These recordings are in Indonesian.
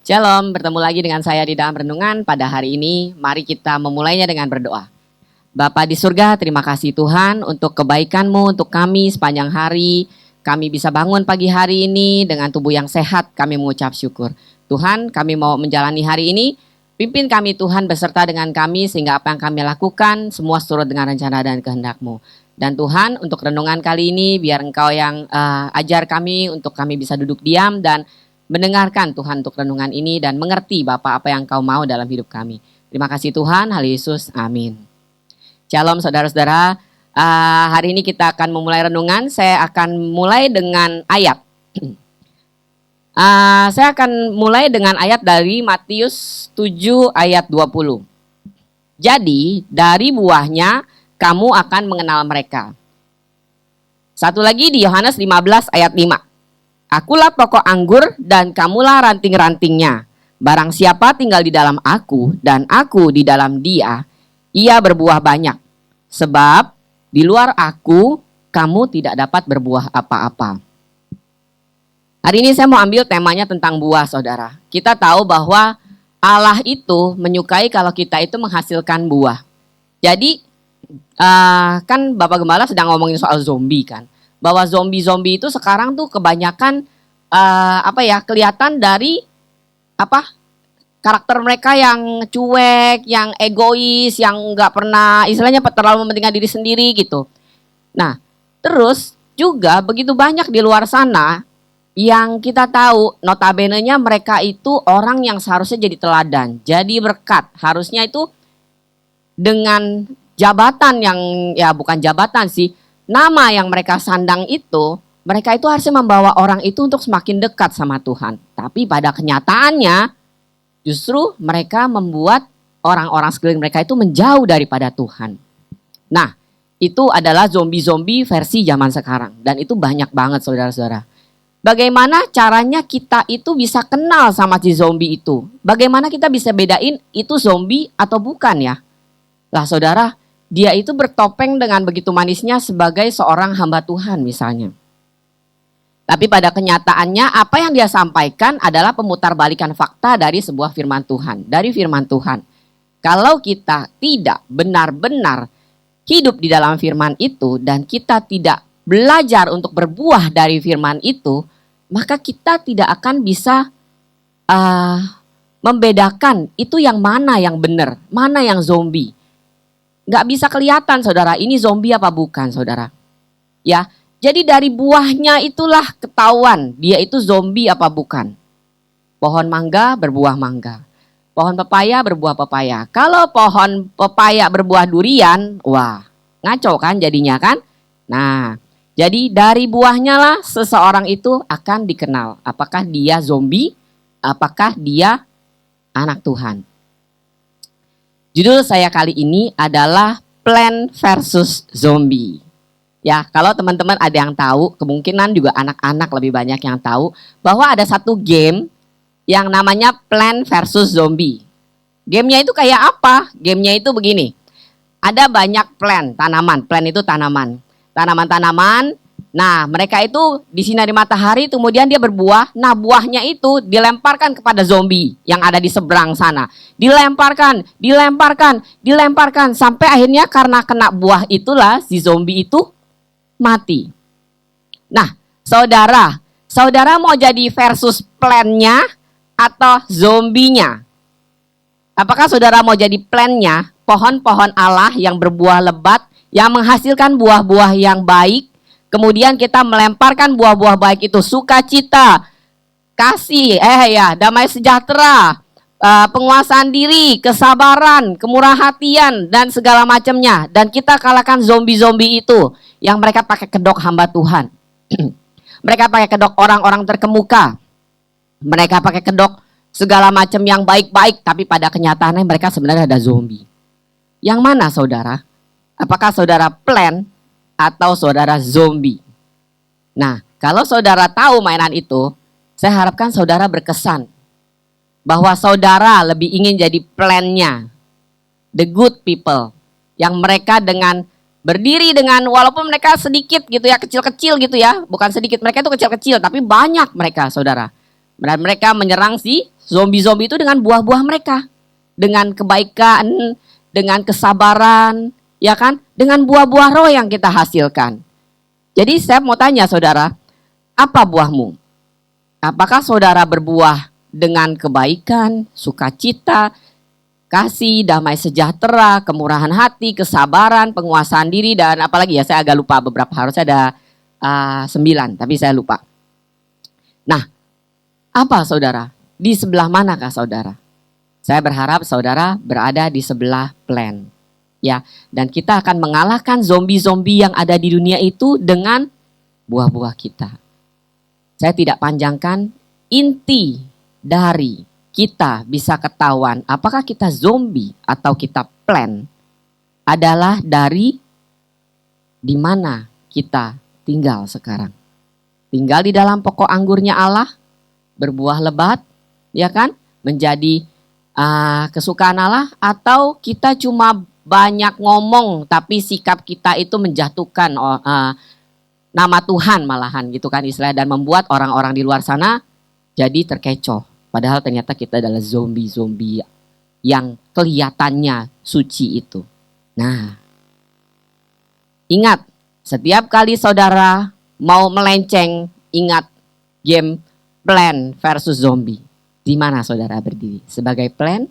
Shalom, bertemu lagi dengan saya di dalam renungan pada hari ini. Mari kita memulainya dengan berdoa. Bapa di surga, terima kasih Tuhan untuk kebaikan-Mu untuk kami sepanjang hari. Kami bisa bangun pagi hari ini dengan tubuh yang sehat, kami mengucap syukur. Tuhan, kami mau menjalani hari ini, pimpin kami Tuhan beserta dengan kami sehingga apa yang kami lakukan semua seturut dengan rencana dan kehendak-Mu. Dan Tuhan, untuk renungan kali ini biar Engkau yang ajar kami untuk kami bisa duduk diam dan mendengarkan Tuhan untuk renungan ini dan mengerti Bapak apa yang Kau mau dalam hidup kami. Terima kasih Tuhan, hal Yesus, amin. Shalom saudara-saudara, hari ini kita akan memulai renungan. Saya akan mulai dengan ayat. Saya akan mulai dengan ayat dari Matius 7 ayat 20. Jadi dari buahnya kamu akan mengenal mereka. Satu lagi di Yohanes 15 ayat 5. Akulah pokok anggur dan kamulah ranting-rantingnya. Barang siapa tinggal di dalam aku dan aku di dalam dia, ia berbuah banyak. Sebab di luar aku, kamu tidak dapat berbuah apa-apa. Hari ini saya mau ambil temanya tentang buah, saudara. Kita tahu bahwa Allah itu menyukai kalau kita itu menghasilkan buah. Jadi, kan Bapak Gembala sedang ngomongin soal zombie kan. Bahwa zombie-zombie itu sekarang tuh kebanyakan kelihatan dari karakter mereka yang cuek, yang egois, yang nggak pernah istilahnya terlalu mementingkan diri sendiri gitu. Nah, terus juga begitu banyak di luar sana yang kita tahu notabene-nya mereka itu orang yang seharusnya jadi teladan, jadi berkat. Harusnya itu dengan jabatan yang ya bukan jabatan sih, nama yang mereka sandang itu, mereka itu harusnya membawa orang itu untuk semakin dekat sama Tuhan. Tapi pada kenyataannya, justru mereka membuat orang-orang sekeliling mereka itu menjauh daripada Tuhan. Nah, itu adalah zombie-zombie versi zaman sekarang. Dan itu banyak banget saudara-saudara. Bagaimana caranya kita itu bisa kenal sama si zombie itu? Bagaimana kita bisa bedain itu zombie atau bukan ya? Lah saudara, dia itu bertopeng dengan begitu manisnya sebagai seorang hamba Tuhan misalnya. Tapi pada kenyataannya apa yang dia sampaikan adalah pemutarbalikan fakta dari sebuah firman Tuhan. Dari firman Tuhan. Kalau kita tidak benar-benar hidup di dalam firman itu dan kita tidak belajar untuk berbuah dari firman itu, maka kita tidak akan bisa membedakan itu yang mana yang benar, mana yang zombie. Nggak bisa kelihatan saudara, ini zombie apa bukan saudara. Ya, jadi dari buahnya itulah ketahuan dia itu zombie apa bukan. Pohon mangga berbuah mangga, pohon pepaya berbuah pepaya. Kalau pohon pepaya berbuah durian, wah ngaco kan jadinya kan. Nah, jadi dari buahnya lah seseorang itu akan dikenal. Apakah dia zombie, apakah dia anak Tuhan. Judul saya kali ini adalah Plant versus Zombie. Ya, kalau teman-teman ada yang tahu, kemungkinan juga anak-anak lebih banyak yang tahu bahwa ada satu game yang namanya Plant versus Zombie. Gamenya itu kayak apa? Gamenya itu begini. Ada banyak plant, tanaman. Plant itu tanaman. Tanaman-tanaman. Nah, mereka itu disinari matahari, kemudian dia berbuah. Nah, buahnya itu dilemparkan kepada zombie yang ada di seberang sana. Dilemparkan, sampai akhirnya karena kena buah itulah si zombie itu mati. Nah, saudara mau jadi versus plantnya atau zombinya? Apakah saudara mau jadi plantnya, pohon-pohon Allah yang berbuah lebat, yang menghasilkan buah-buah yang baik? Kemudian kita melemparkan buah-buah baik itu, sukacita, kasih, damai sejahtera, penguasaan diri, kesabaran, kemurahan hatian, dan segala macamnya. Dan kita kalahkan zombie-zombie itu yang mereka pakai kedok hamba Tuhan. Mereka pakai kedok orang-orang terkemuka. Mereka pakai kedok segala macam yang baik-baik, tapi pada kenyataannya mereka sebenarnya ada zombie. Yang mana saudara? Apakah saudara plan atau saudara zombie? Nah, kalau saudara tahu mainan itu, saya harapkan saudara berkesan bahwa saudara lebih ingin jadi plannya, the good people, yang mereka dengan berdiri dengan walaupun mereka sedikit gitu ya, kecil-kecil gitu ya, bukan sedikit, mereka itu kecil-kecil tapi banyak mereka saudara. Dan mereka menyerang si zombie-zombie itu dengan buah-buah mereka. Dengan kebaikan, dengan kesabaran, ya kan? Dengan buah-buah roh yang kita hasilkan. Jadi saya mau tanya saudara, apa buahmu? Apakah saudara berbuah dengan kebaikan, sukacita, kasih, damai sejahtera, kemurahan hati, kesabaran, penguasaan diri, dan apalagi ya, saya agak lupa beberapa, harusnya ada 9, tapi saya lupa. Nah, apa saudara? Di sebelah manakah saudara? Saya berharap saudara berada di sebelah plan. Ya, dan kita akan mengalahkan zombie-zombie yang ada di dunia itu dengan buah-buah kita. Saya tidak panjangkan, inti dari kita bisa ketahuan apakah kita zombie atau kita plan adalah dari di mana kita tinggal sekarang. Tinggal di dalam pokok anggurnya Allah, berbuah lebat, ya kan? Menjadi kesukaan Allah, atau kita cuma banyak ngomong tapi sikap kita itu menjatuhkan nama Tuhan malahan gitu kan istilahnya, dan membuat orang-orang di luar sana jadi terkecoh. Padahal ternyata kita adalah zombie-zombie yang kelihatannya suci itu. Nah, ingat, setiap kali saudara mau melenceng, ingat game plan versus zombie. Di mana saudara berdiri? Sebagai plan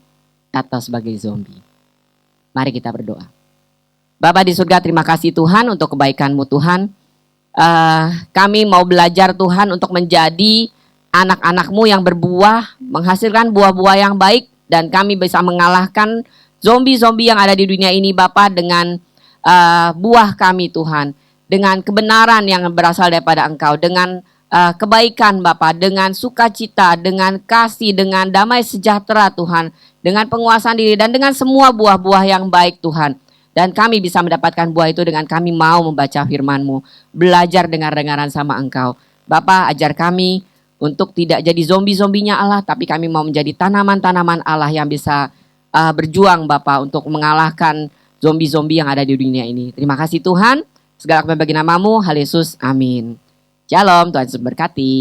atau sebagai zombie? Mari kita berdoa. Bapa di surga, terima kasih Tuhan untuk kebaikan-Mu Tuhan. Kami mau belajar Tuhan untuk menjadi anak-anak-Mu yang berbuah, menghasilkan buah-buah yang baik, dan kami bisa mengalahkan zombie-zombie yang ada di dunia ini Bapa dengan buah kami Tuhan, dengan kebenaran yang berasal daripada Engkau, dengan kebaikan Bapa, dengan sukacita, dengan kasih, dengan damai sejahtera Tuhan, dengan penguasaan diri, dan dengan semua buah-buah yang baik Tuhan. Dan kami bisa mendapatkan buah itu dengan kami mau membaca firman-Mu, belajar dengar-dengaran sama Engkau. Bapa, ajar kami untuk tidak jadi zombie-zombinya Allah, tapi kami mau menjadi tanaman-tanaman Allah yang bisa berjuang Bapa untuk mengalahkan zombie-zombie yang ada di dunia ini. Terima kasih Tuhan, segala kemuliaan bagi nama-Mu, Hal Yesus, amin. Shalom, Tuhan Yesus berkati.